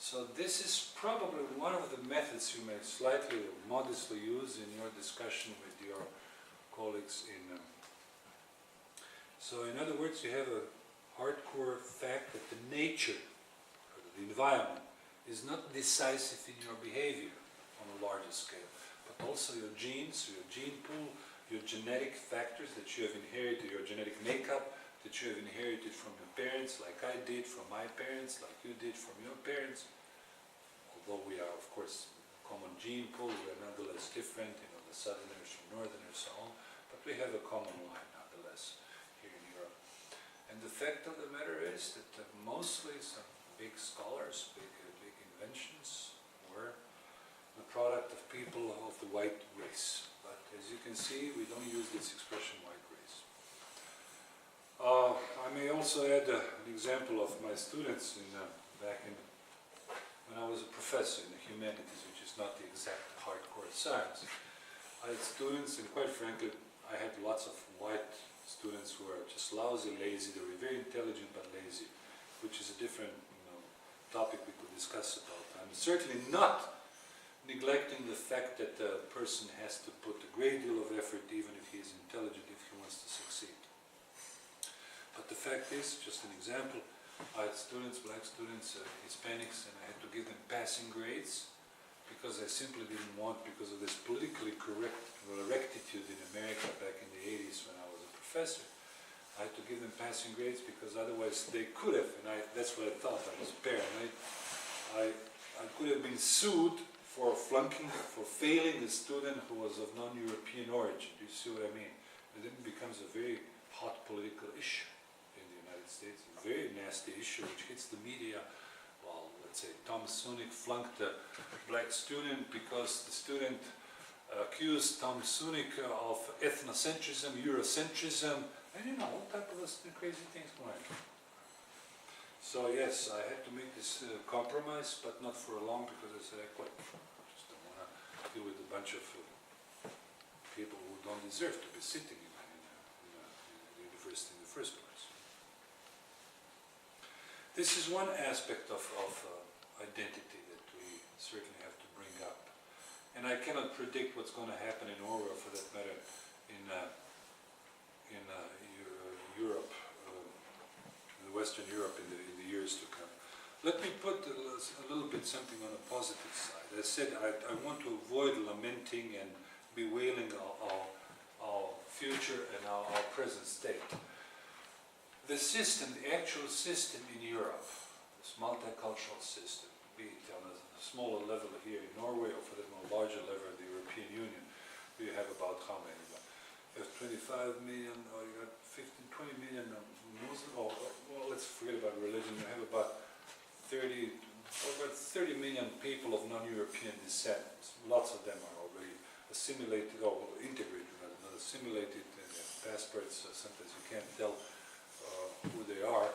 So this is probably one of the methods you may slightly or modestly use in your discussion with your colleagues in... So in other words, you have a hardcore fact that the nature, or the environment, is not decisive in your behavior on a larger scale, but also your genes, your gene pool, your genetic factors that you have inherited, your genetic makeup that you have inherited from your parents, like I did from my parents, like you did from your parents. Although we are, of course, common gene pool, we are nonetheless different, you know, the southerners from northerners, so on, but we have a common line nonetheless here in Europe. And the fact of the matter is that mostly some big scholars, big inventions were the product of people of the white race. But as you can see, we don't use this expression white race. I may also add an example of my students back in when I was a professor in the humanities, which is not the exact hardcore science. I had students, and quite frankly, I had lots of white students who were just lousy, lazy. They were very intelligent but lazy, which is a different topic we could discuss about. I'm certainly not neglecting the fact that a person has to put a great deal of effort, even if he is intelligent, if he wants to succeed. But the fact is, just an example, I had students, black students, Hispanics, and I had to give them passing grades because I simply didn't want, because of this politically correct rectitude in America back in the 80s when I was a professor, I had to give them passing grades because otherwise they could have, and that's what I thought, I was paranoid, I could have been sued for flunking, for failing a student who was of non-European origin. Do you see what I mean? And then it becomes a very hot political issue in the United States, a very nasty issue which hits the media. Well, let's say Tom Sunic flunked a black student because the student accused Tom Sunic of ethnocentrism, Eurocentrism, and you know, all type of crazy things going on. So yes, I had to make this compromise, but not for long, because I said I quit. I just don't want to deal with a bunch of people who don't deserve to be sitting in the university in the first place. This is one aspect of identity that we certainly have to bring up. And I cannot predict what's going to happen in Norway, for that matter, in Europe, in Western Europe in the years to come. Let me put a little bit something on the positive side. I said I want to avoid lamenting and bewailing our future and our present state. The system, the actual system in Europe, this multicultural system, be it on a smaller level here in Norway or for the more larger level of the European Union, you have about how many? You have 25 million, or you got 15, 20 million Muslims, well, let's forget about religion, you have about 30 million people of non-European descent. Lots of them are already assimilated, or integrated, not assimilated, and passports, sometimes you can't tell who they are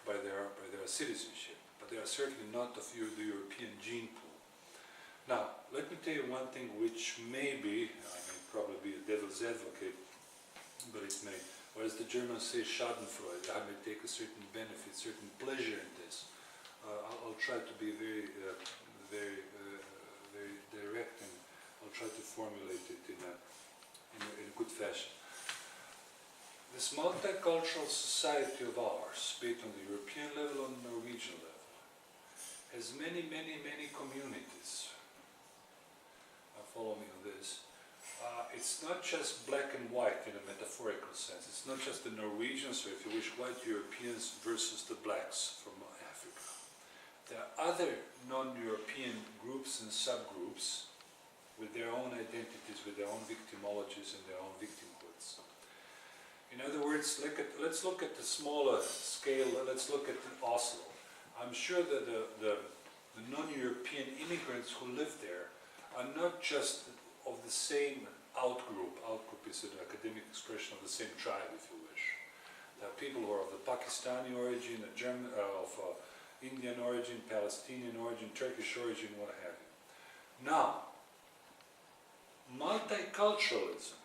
by their citizenship, but they are certainly not of the European gene pool. Now, let me tell you one thing which may be, I may probably be a devil's advocate, but it may, or as the Germans say, schadenfreude, I may take a certain benefit, certain pleasure in this. I'll try to be very direct, and I'll try to formulate it in a good fashion. This multicultural society of ours, be it on the European level or on the Norwegian level, has many, many, many communities. Follow me on this. It's not just black and white in a metaphorical sense. It's not just the Norwegians, or if you wish, white Europeans versus the blacks from Africa. There are other non-European groups and subgroups with their own identities, with their own victimologies and their own victimhoods. In other words, let's look at the smaller scale. Let's look at Oslo. I'm sure that the non-European immigrants who live there are not just of the same outgroup. Outgroup is an academic expression of the same tribe, if you wish. There are people who are of the Pakistani origin, of Indian origin, Palestinian origin, Turkish origin, what have you. Now, multiculturalism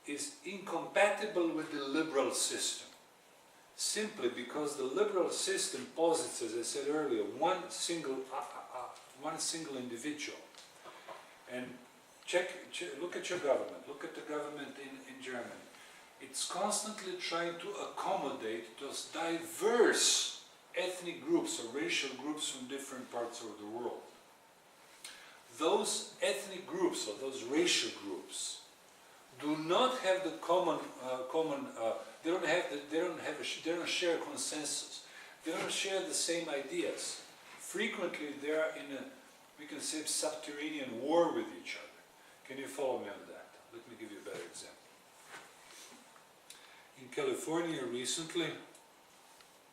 is incompatible with the liberal system. simply because the liberal system posits, as I said earlier, one single individual. And look at your government, look at the government in Germany. It's constantly trying to accommodate those diverse ethnic groups or racial groups from different parts of the world. Those ethnic groups or those racial groups do not have the they don't share consensus. They don't share the same ideas. Frequently they are in a, we can say, subterranean war with each other. Can you follow me on that? Let me give you a better example. In California recently,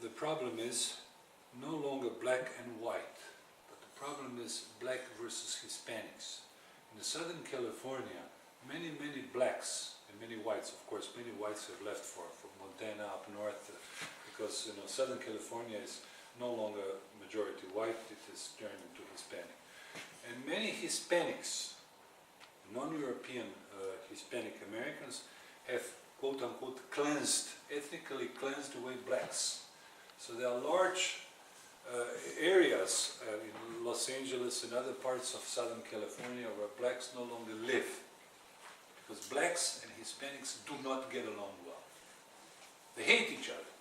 the problem is no longer black and white, but the problem is black versus Hispanics. In the Southern California, many blacks and many whites, of course, many whites have left for Montana up north because Southern California is no longer majority white, it has turned into Hispanic. And many Hispanics, non-European Hispanic Americans, have quote-unquote ethnically cleansed away blacks. So there are large areas in Los Angeles and other parts of Southern California where blacks no longer live. Because blacks and Hispanics do not get along well. They hate each other.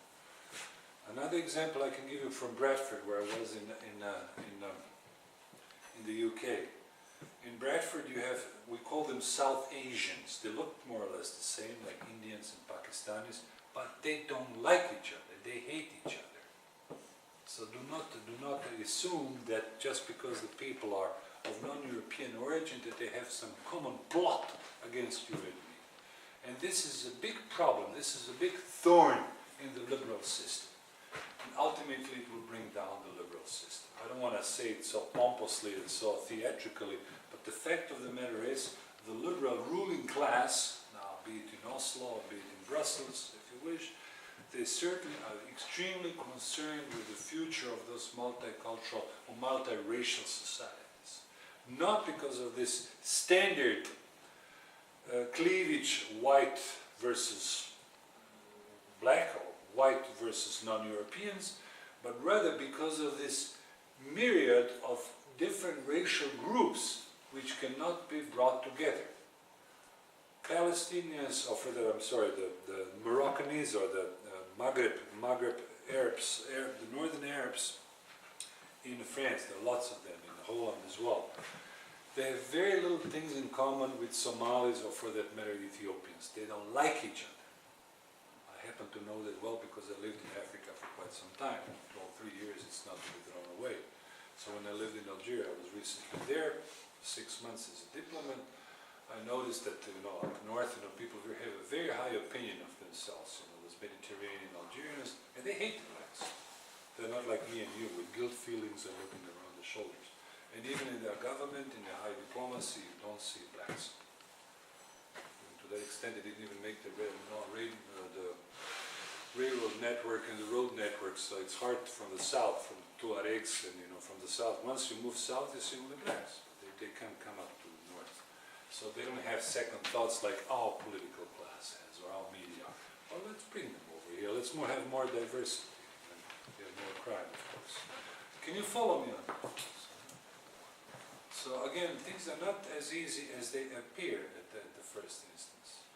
Another example I can give you from Bradford, where I was in the UK. In Bradford you have, we call them South Asians. They look more or less the same, like Indians and Pakistanis, but they don't like each other. They hate each other. So do not assume that just because the people are of non-European origin that they have some common plot against you and me. And this is a big problem, this is a big thorn in the liberal system. And ultimately it will bring down the liberal system. I don't want to say it so pompously and so theatrically, but the fact of the matter is the liberal ruling class, now be it in Oslo or be it in Brussels, if you wish, they certainly are extremely concerned with the future of those multicultural or multiracial societies. Not because of this standard cleavage, white versus black or white versus non-Europeans, but rather because of this myriad of different racial groups which cannot be brought together. Palestinians, or the Moroccanese or the Maghreb Arabs, the northern Arabs in France, there are lots of them, in Holland as well. They have very little things in common with Somalis or, for that matter, Ethiopians. They don't like each other. I happen to know that well because I lived in Africa for quite some time. Well, 3 years, it's not to be thrown away. So when I lived in Algeria, I was recently there, 6 months as a diplomat. I noticed that up north, people here have a very high opinion of themselves. Those Mediterranean Algerians, and they hate the blacks. They're not like me and you with guilt feelings and looking around the shoulders. And even in their government, in their high diplomacy, you don't see blacks. And to that extent, they didn't even make the railroad network and the road network, so it's hard from the south, from Tuaregs and from the south. Once you move south, you see all the blacks. They can't come up to the north. So they don't have second thoughts like our political class has or our media. Well, let's bring them over here. Let's have more diversity. And we have more crime, of course. Can you follow me on that? So again, things are not as easy as they appear at the first instance.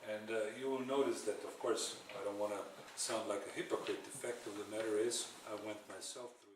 And you will notice that, of course, I don't want to sound like a hypocrite. The fact of the matter is, I went myself through